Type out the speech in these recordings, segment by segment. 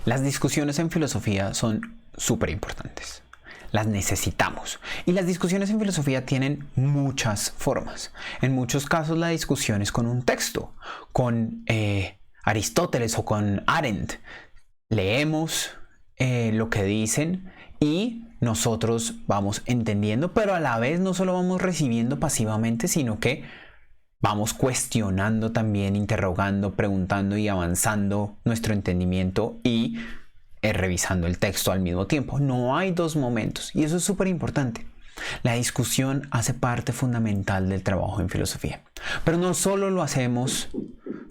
Las discusiones en filosofía son súper importantes. Las necesitamos. Y las discusiones en filosofía tienen muchas formas. En muchos casos la discusión es con un texto, con Aristóteles o con Arendt. Leemos lo que dicen y nosotros vamos entendiendo, pero a la vez no solo vamos recibiendo pasivamente, sino que vamos cuestionando también, interrogando, preguntando y avanzando nuestro entendimiento y revisando el texto al mismo tiempo. No hay dos momentos y eso es súper importante. La discusión hace parte fundamental del trabajo en filosofía. Pero no solo lo hacemos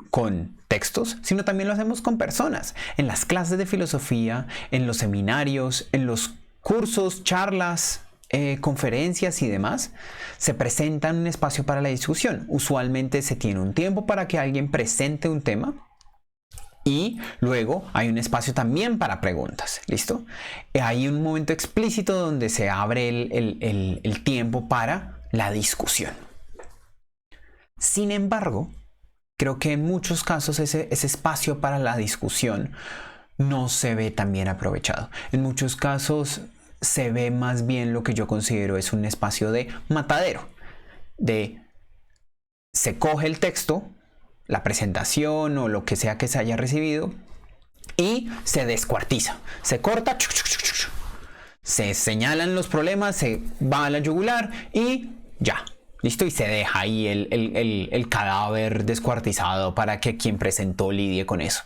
con textos, sino también lo hacemos con personas. En las clases de filosofía, en los seminarios, en los cursos, charlas, conferencias y demás, se presenta un espacio para la discusión. Usualmente se tiene un tiempo para que alguien presente un tema y luego hay un espacio también para preguntas. ¿Listo? Hay un momento explícito donde se abre el tiempo para la discusión. Sin embargo, creo que en muchos casos ese espacio para la discusión no se ve tan bien aprovechado. En muchos casos se ve más bien lo que yo considero es un espacio de matadero. Se coge el texto, la presentación o lo que sea que se haya recibido y se descuartiza, se corta, se señalan los problemas, se va a la yugular y ya, listo, y se deja ahí el cadáver descuartizado para que quien presentó lidie con eso.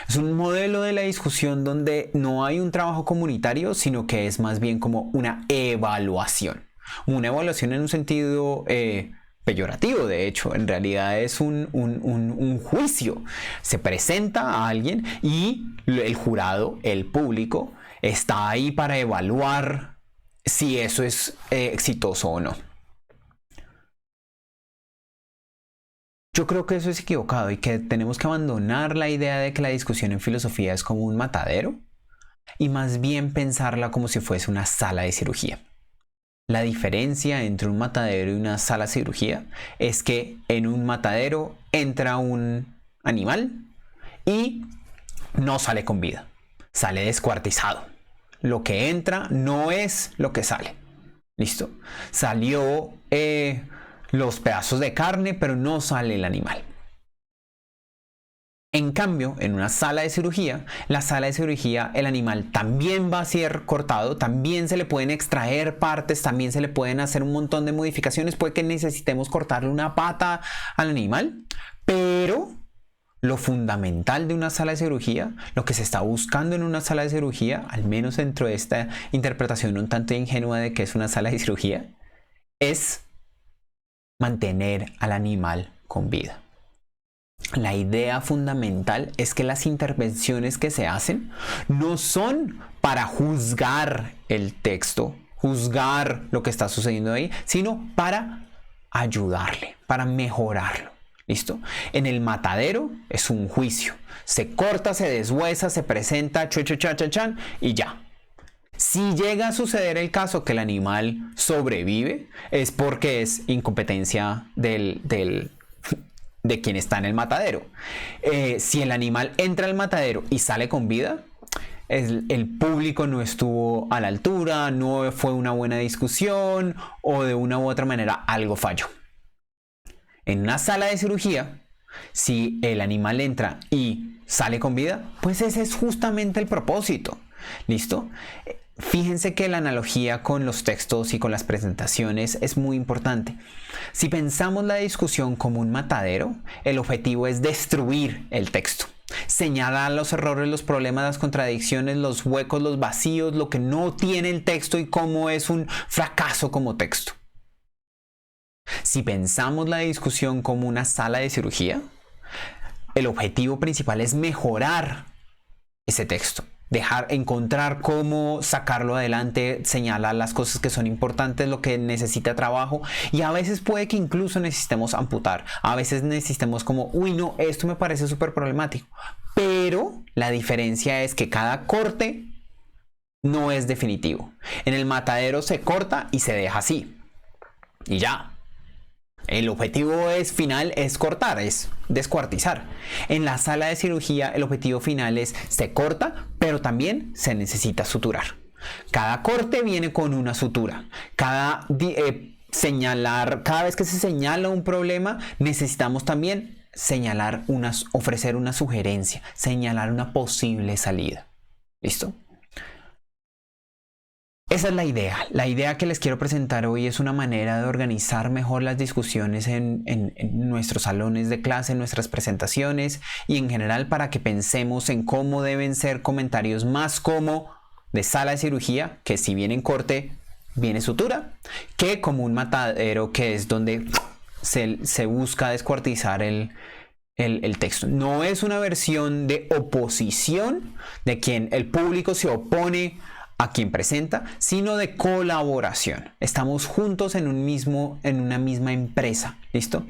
Es un modelo de la discusión donde no hay un trabajo comunitario, sino que es más bien como una evaluación. Una evaluación en un sentido peyorativo, de hecho, en realidad es un juicio. Se presenta a alguien y el jurado, el público, está ahí para evaluar si eso es exitoso o no. Yo creo que eso es equivocado y que tenemos que abandonar la idea de que la discusión en filosofía es como un matadero y más bien pensarla como si fuese una sala de cirugía. La diferencia entre un matadero y una sala de cirugía es que en un matadero entra un animal y no sale con vida, sale descuartizado. Lo que entra no es lo que sale. ¿Listo? Salió los pedazos de carne, pero no sale el animal. En cambio, en una sala de cirugía, la sala de cirugía, el animal también va a ser cortado, también se le pueden extraer partes, también se le pueden hacer un montón de modificaciones, puede que necesitemos cortarle una pata al animal, pero lo fundamental de una sala de cirugía, lo que se está buscando en una sala de cirugía, al menos dentro de esta interpretación un tanto ingenua de que es una sala de cirugía, es mantener al animal con vida. La idea fundamental es que las intervenciones que se hacen no son para juzgar el texto, juzgar lo que está sucediendo ahí, sino para ayudarle, para mejorarlo. ¿Listo? En el matadero es un juicio. Se corta, se deshuesa, se presenta, chan, y ya. Si llega a suceder el caso que el animal sobrevive, es porque es incompetencia de quien está en el matadero. Si el animal entra al matadero y sale con vida, el público no estuvo a la altura, no fue una buena discusión o de una u otra manera algo falló. En una sala de cirugía, si el animal entra y sale con vida, pues ese es justamente el propósito. ¿Listo? Fíjense que la analogía con los textos y con las presentaciones es muy importante. Si pensamos la discusión como un matadero, el objetivo es destruir el texto. Señalar los errores, los problemas, las contradicciones, los huecos, los vacíos, lo que no tiene el texto y cómo es un fracaso como texto. Si pensamos la discusión como una sala de cirugía, el objetivo principal es mejorar ese texto. Encontrar cómo sacarlo adelante, señalar las cosas que son importantes, lo que necesita trabajo, y a veces puede que incluso necesitemos amputar, a veces necesitemos como, uy no, esto me parece súper problemático, pero la diferencia es que cada corte no es definitivo. En el matadero se corta y se deja así, y ya. El objetivo final es cortar, es descuartizar. En la sala de cirugía el objetivo final es se corta, pero también se necesita suturar. Cada corte viene con una sutura. Cada vez que se señala un problema, necesitamos también ofrecer una sugerencia, señalar una posible salida. ¿Listo? Esa es la idea. La idea que les quiero presentar hoy es una manera de organizar mejor las discusiones en nuestros salones de clase, en nuestras presentaciones y en general para que pensemos en cómo deben ser comentarios más como de sala de cirugía, que si viene en corte, viene sutura, que como un matadero, que es donde se busca descuartizar el texto. No es una versión de oposición de quien el público se opone a quien presenta, sino de colaboración. Estamos juntos en una misma empresa, ¿listo?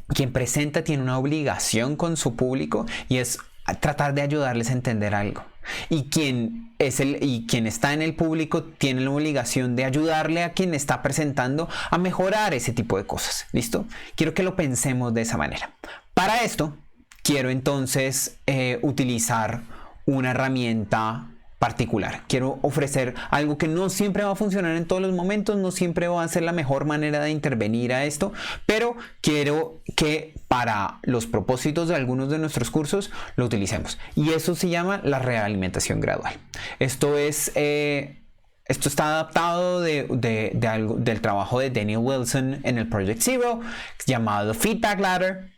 Quien presenta tiene una obligación con su público y es tratar de ayudarles a entender algo. Y quien está en el público tiene la obligación de ayudarle a quien está presentando a mejorar ese tipo de cosas, ¿listo? Quiero que lo pensemos de esa manera. Para esto, quiero entonces utilizar una herramienta particular. Quiero ofrecer algo que no siempre va a funcionar en todos los momentos, no siempre va a ser la mejor manera de intervenir a esto, pero quiero que para los propósitos de algunos de nuestros cursos lo utilicemos. Y eso se llama la realimentación gradual. Esto está adaptado del trabajo de Daniel Wilson en el Project Zero, llamado Feedback Ladder,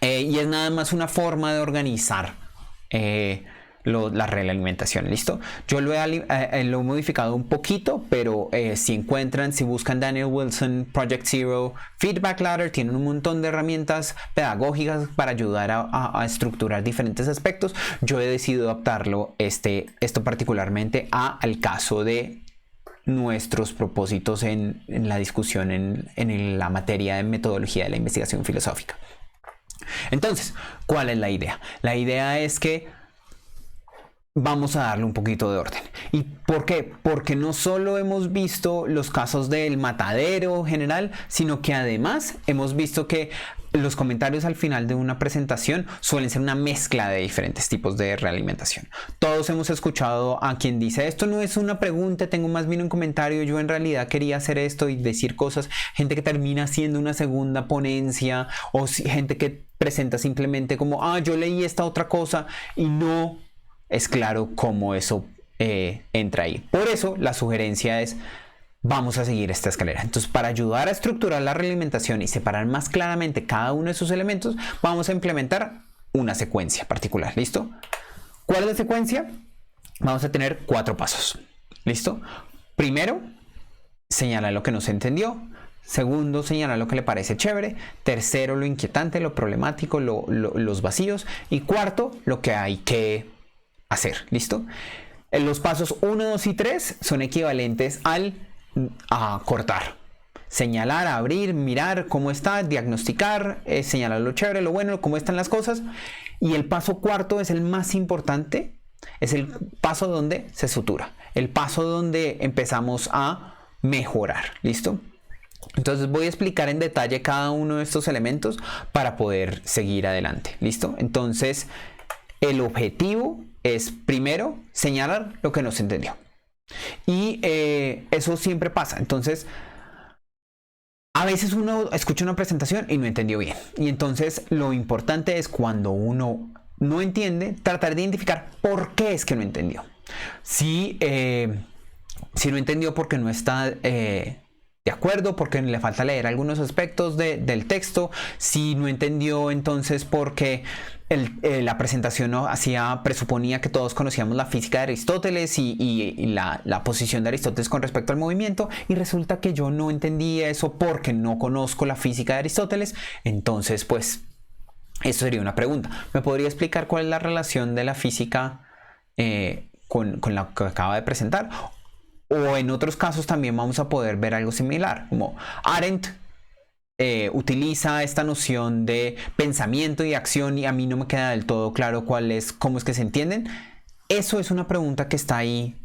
y es nada más una forma de organizar la realimentación, ¿listo? Yo lo he modificado un poquito, pero si buscan Daniel Wilson, Project Zero, Feedback Ladder, tienen un montón de herramientas pedagógicas para ayudar a estructurar diferentes aspectos. Yo he decidido adaptarlo, esto particularmente al caso de nuestros propósitos en la discusión en la materia de metodología de la investigación filosófica. Entonces, ¿cuál es la idea? La idea es que vamos a darle un poquito de orden. ¿Y por qué? Porque no solo hemos visto los casos del matadero general, sino que además hemos visto que los comentarios al final de una presentación suelen ser una mezcla de diferentes tipos de realimentación. Todos hemos escuchado a quien dice, esto no es una pregunta, tengo más bien un comentario, yo en realidad quería hacer esto y decir cosas. Gente que termina haciendo una segunda ponencia, o gente que presenta simplemente como, yo leí esta otra cosa, y no es claro cómo eso entra ahí. Por eso la sugerencia es, vamos a seguir esta escalera. Entonces, para ayudar a estructurar la realimentación y separar más claramente cada uno de sus elementos, vamos a implementar una secuencia particular. ¿Listo? ¿Cuál es la secuencia? Vamos a tener 4 pasos. ¿Listo? Primero, señala lo que no se entendió. Segundo, señala lo que le parece chévere. Tercero, lo inquietante, lo problemático, los vacíos. Y cuarto, lo que hay que hacer. ¿Listo? Los pasos 1, 2 y 3 son equivalentes a cortar. Señalar, abrir, mirar cómo está, diagnosticar, señalar lo chévere, lo bueno, cómo están las cosas. Y el paso cuarto es el más importante. Es el paso donde se sutura. El paso donde empezamos a mejorar. ¿Listo? Entonces voy a explicar en detalle cada uno de estos elementos para poder seguir adelante. ¿Listo? Entonces, el objetivo es primero señalar lo que no se entendió. Y eso siempre pasa. Entonces, a veces uno escucha una presentación y no entendió bien. Y entonces lo importante es cuando uno no entiende, tratar de identificar por qué es que no entendió. Si no entendió porque no está de acuerdo, porque le falta leer algunos aspectos del texto. Si no entendió entonces porque la presentación presuponía que todos conocíamos la física de Aristóteles y la posición de Aristóteles con respecto al movimiento, y resulta que yo no entendí eso porque no conozco la física de Aristóteles. Entonces, pues, eso sería una pregunta. ¿Me podría explicar cuál es la relación de la física con la que acaba de presentar? O en otros casos también vamos a poder ver algo similar, como Arendt utiliza esta noción de pensamiento y acción y a mí no me queda del todo claro cómo es que se entienden. Eso es una pregunta que está ahí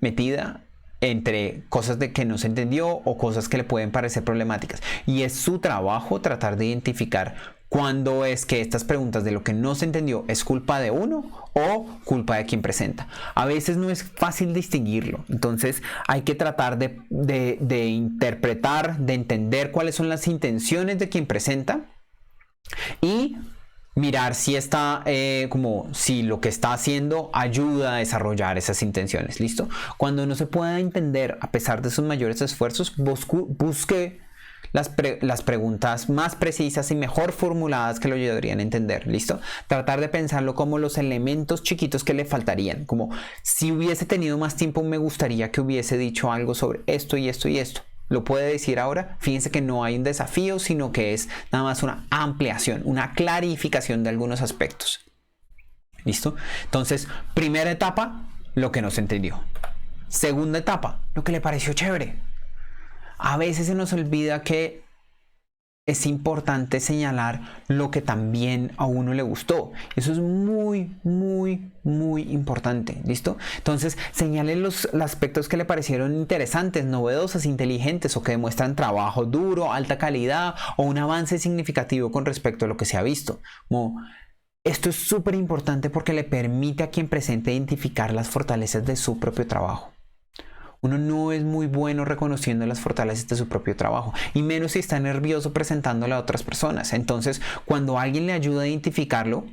metida entre cosas de que no se entendió o cosas que le pueden parecer problemáticas. Y es su trabajo tratar de identificar cuándo es que estas preguntas de lo que no se entendió es culpa de uno o culpa de quien presenta. A veces no es fácil distinguirlo, entonces hay que tratar de interpretar, de entender cuáles son las intenciones de quien presenta y mirar si está como si lo que está haciendo ayuda a desarrollar esas intenciones. ¿Listo? Cuando no se pueda entender a pesar de sus mayores esfuerzos, busque las preguntas más precisas y mejor formuladas que lo ayudarían a entender. ¿Listo? Tratar de pensarlo como los elementos chiquitos que le faltarían, como si hubiese tenido más tiempo me gustaría que hubiese dicho algo sobre esto y esto y esto. Lo puede decir ahora. Fíjense que no hay un desafío, sino que es nada más una ampliación, una clarificación de algunos aspectos. ¿Listo? Entonces, primera etapa, lo que no se entendió. Segunda etapa, lo que le pareció chévere. A veces se nos olvida que es importante señalar lo que también a uno le gustó. Eso es muy, muy, muy importante. ¿Listo? Entonces, señale los aspectos que le parecieron interesantes, novedosos, inteligentes o que demuestran trabajo duro, alta calidad o un avance significativo con respecto a lo que se ha visto. Como, esto es súper importante porque le permite a quien presente identificar las fortalezas de su propio trabajo. Uno no es muy bueno reconociendo las fortalezas de su propio trabajo, y menos si está nervioso presentándole a otras personas. Entonces, cuando alguien le ayuda a identificarlo,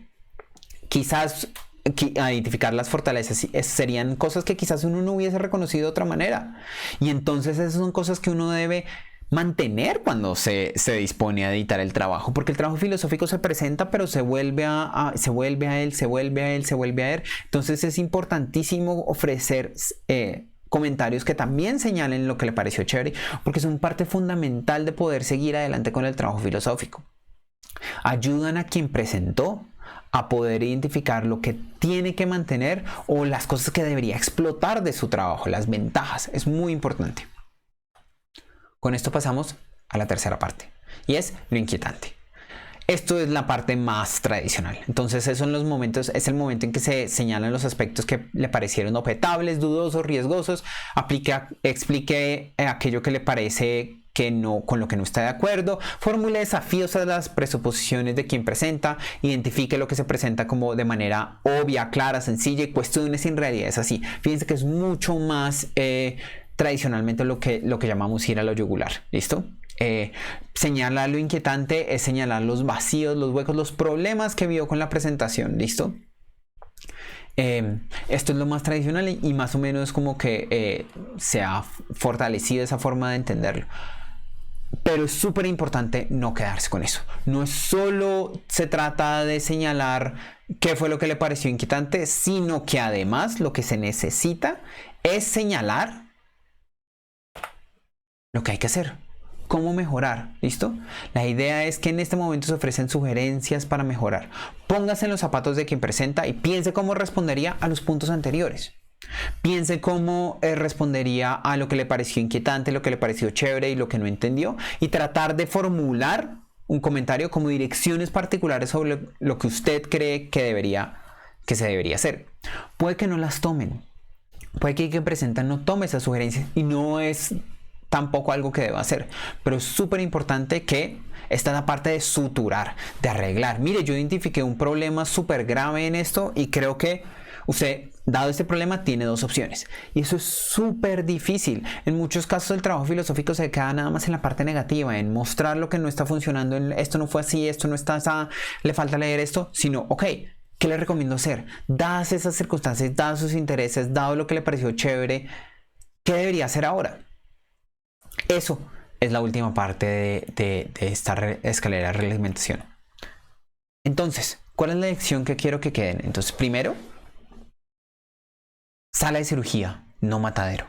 quizás a identificar las fortalezas serían cosas que quizás uno no hubiese reconocido de otra manera. Y entonces esas son cosas que uno debe mantener cuando se dispone a editar el trabajo, porque el trabajo filosófico se presenta, pero se vuelve a él. Entonces es importantísimo ofrecer comentarios que también señalen lo que le pareció chévere, porque son parte fundamental de poder seguir adelante con el trabajo filosófico. Ayudan a quien presentó a poder identificar lo que tiene que mantener o las cosas que debería explotar de su trabajo, las ventajas. Es muy importante. Con esto pasamos a la tercera parte, y es lo inquietante. Esto es la parte más tradicional. Entonces, es el momento en que se señalan los aspectos que le parecieron objetables, dudosos, riesgosos, explique aquello que le parece que no, con lo que no está de acuerdo, formule desafíos a las presuposiciones de quien presenta, identifique lo que se presenta como de manera obvia, clara, sencilla y cuestione si en realidad es así. Fíjense que es mucho más tradicionalmente lo que llamamos ir a lo yugular. ¿Listo? Señalar lo inquietante es señalar los vacíos, los huecos, los problemas que vio con la presentación. ¿Listo? Esto es lo más tradicional y más o menos como que se ha fortalecido esa forma de entenderlo. Pero es súper importante no quedarse con eso. No es solo se trata de señalar qué fue lo que le pareció inquietante, sino que además lo que se necesita es señalar lo que hay que hacer. ¿Cómo mejorar? ¿Listo? La idea es que en este momento se ofrecen sugerencias para mejorar. Póngase en los zapatos de quien presenta y piense cómo respondería a los puntos anteriores. Piense cómo respondería a lo que le pareció inquietante, lo que le pareció chévere y lo que no entendió, y tratar de formular un comentario como direcciones particulares sobre lo que usted cree que se debería hacer. Puede que no las tomen. Puede que quien presenta no tome esas sugerencias y no es tampoco algo que deba hacer, pero es súper importante que esta es la parte de suturar, de arreglar. Mire, yo identifiqué un problema súper grave en esto y creo que usted, dado este problema, tiene dos opciones. Y eso es súper difícil. En muchos casos el trabajo filosófico se queda nada más en la parte negativa, en mostrar lo que no está funcionando, en esto no fue así, esto no está así, le falta leer esto, sino, ok, ¿qué le recomiendo hacer? Dadas esas circunstancias, dados sus intereses, dado lo que le pareció chévere, ¿qué debería hacer ahora? Eso es la última parte de esta escalera de reglamentación. Entonces, ¿cuál es la lección que quiero que queden? Entonces, primero, sala de cirugía, no matadero.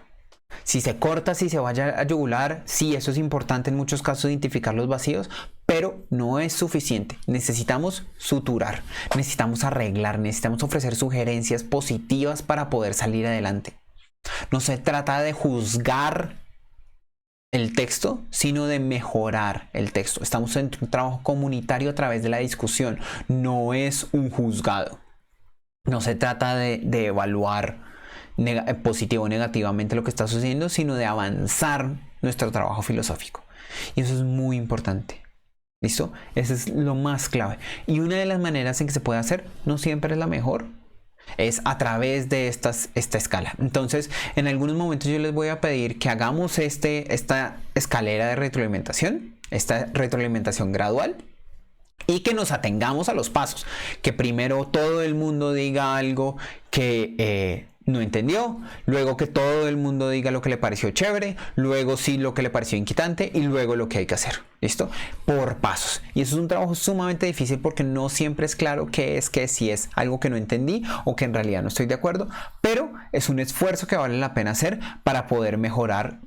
Si se corta, si se vaya a yugular, sí, eso es importante en muchos casos identificar los vacíos, pero no es suficiente. Necesitamos suturar, necesitamos arreglar, necesitamos ofrecer sugerencias positivas para poder salir adelante. No se trata de juzgar el texto, sino de mejorar el texto. Estamos en un trabajo comunitario a través de la discusión, no es un juzgado. No se trata de evaluar positivo o negativamente lo que está sucediendo, sino de avanzar nuestro trabajo filosófico. Y eso es muy importante. ¿Listo? Eso es lo más clave. Y una de las maneras en que se puede hacer, no siempre es la mejor, es a través de esta escala. Entonces, en algunos momentos yo les voy a pedir que hagamos esta escalera de retroalimentación, esta retroalimentación gradual, y que nos atengamos a los pasos. Que primero todo el mundo diga algo que no entendió, luego que todo el mundo diga lo que le pareció chévere, luego sí lo que le pareció inquietante y luego lo que hay que hacer. ¿Listo? Por pasos. Y eso es un trabajo sumamente difícil porque no siempre es claro qué es, si es algo que no entendí o que en realidad no estoy de acuerdo, pero es un esfuerzo que vale la pena hacer para poder mejorar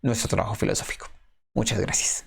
nuestro trabajo filosófico. Muchas gracias.